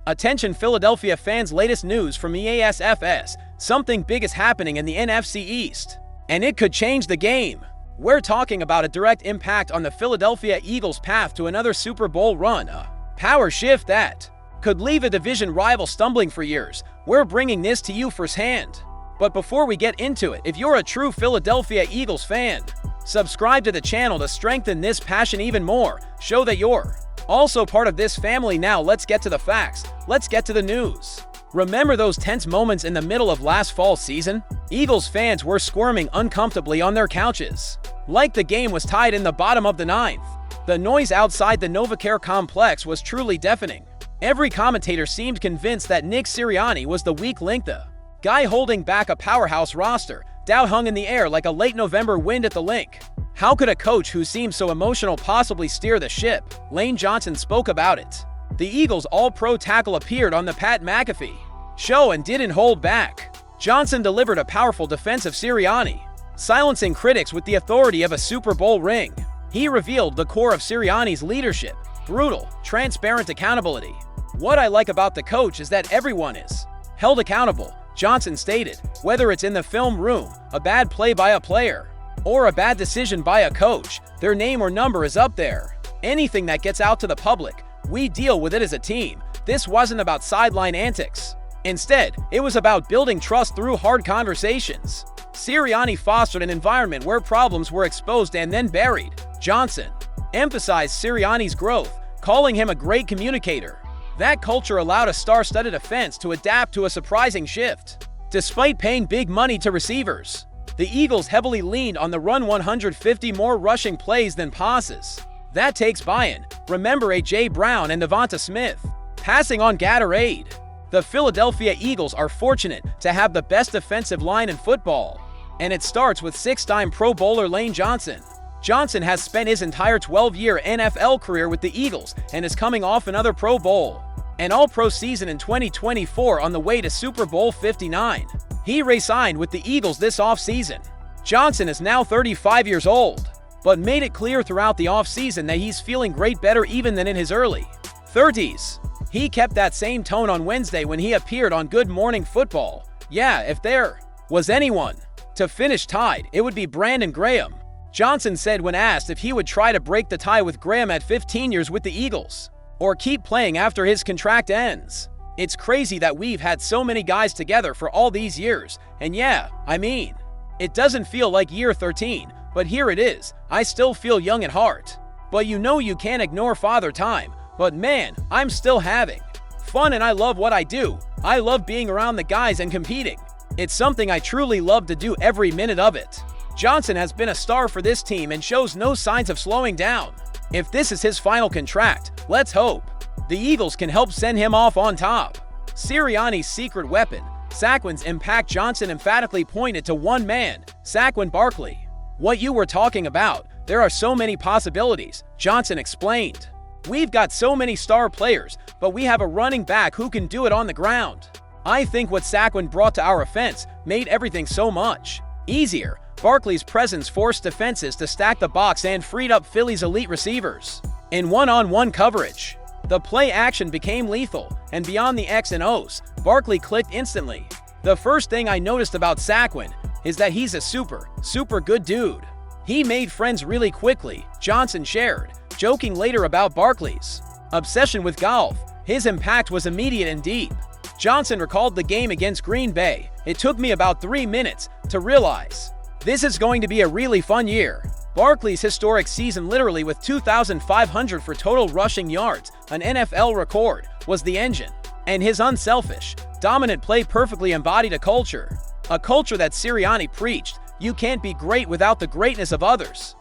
Attention Philadelphia fans, latest news from EASFS. Something big is happening in the NFC East, and it could change the game. We're talking about a direct impact on the Philadelphia Eagles' path to another Super Bowl run, a power shift that could leave a division rival stumbling for years. We're bringing this to you firsthand. But before we get into it, if you're a true Philadelphia Eagles fan, subscribe to the channel to strengthen this passion even more. Show that you're also part of this family. Now let's get to the facts. Let's get to the news. Remember those tense moments in the middle of last fall season? Eagles fans were squirming uncomfortably on their couches, like the game was tied in the bottom of the ninth. The noise outside the NovaCare complex was truly deafening. Every commentator seemed convinced that Nick Sirianni was the weak link, the guy holding back a powerhouse roster. Doubt hung in the air like a late November wind at the link. How could a coach who seemed so emotional possibly steer the ship? Lane Johnson spoke about it. The Eagles' all-pro tackle appeared on the Pat McAfee show and didn't hold back. Johnson delivered a powerful defense of Sirianni, silencing critics with the authority of a Super Bowl ring. He revealed the core of Sirianni's leadership: brutal, transparent accountability. What I like about the coach is that everyone is held accountable, Johnson stated. Whether it's in the film room, a bad play by a player, or a bad decision by a coach, their name or number is up there. Anything that gets out to the public, we deal with it as a team. This wasn't about sideline antics. Instead, it was about building trust through hard conversations. Sirianni fostered an environment where problems were exposed and then buried. Johnson emphasized Sirianni's growth, calling him a great communicator. That culture allowed a star-studded offense to adapt to a surprising shift. Despite paying big money to receivers, the Eagles heavily leaned on the run, 150 more rushing plays than passes. That takes buy-in. Remember A.J. Brown and Devonta Smith passing on Gatorade. The Philadelphia Eagles are fortunate to have the best defensive line in football, and it starts with six-time Pro Bowler Lane Johnson. Johnson has spent his entire 12-year NFL career with the Eagles and is coming off another Pro Bowl, an All-Pro season in 2024 on the way to Super Bowl 59. He re-signed with the Eagles this offseason. Johnson is now 35 years old, but made it clear throughout the offseason that he's feeling great, better even than in his early 30s. He kept that same tone on Wednesday when he appeared on Good Morning Football. Yeah, if there was anyone to finish tied, it would be Brandon Graham, Johnson said when asked if he would try to break the tie with Graham at 15 years with the Eagles, or keep playing after his contract ends. It's crazy that we've had so many guys together for all these years, and yeah, I mean, it doesn't feel like year 13, but here it is. I still feel young at heart. But you know you can't ignore Father Time. But man, I'm still having fun and I love what I do. I love being around the guys and competing. It's something I truly love to do, every minute of it. Johnson has been a star for this team and shows no signs of slowing down. If this is his final contract, let's hope the Eagles can help send him off on top. Sirianni's secret weapon, Saquon's impact. Johnson emphatically pointed to one man, Saquon Barkley. What you were talking about, there are so many possibilities, Johnson explained. We've got so many star players, but we have a running back who can do it on the ground. I think what Saquon brought to our offense made everything so much easier. Barkley's presence forced defenses to stack the box and freed up Philly's elite receivers. In one-on-one coverage, the play action became lethal, and beyond the X and O's, Barkley clicked instantly. The first thing I noticed about Saquon is that he's a super good dude. He made friends really quickly, Johnson shared, joking later about Barkley's obsession with golf. His impact was immediate and deep. Johnson recalled the game against Green Bay. It took me about 3 minutes to realize this is going to be a really fun year. Barkley's historic season, literally with 2,500 for total rushing yards, an NFL record, was the engine. And his unselfish, dominant play perfectly embodied a culture that Sirianni preached. You can't be great without the greatness of others.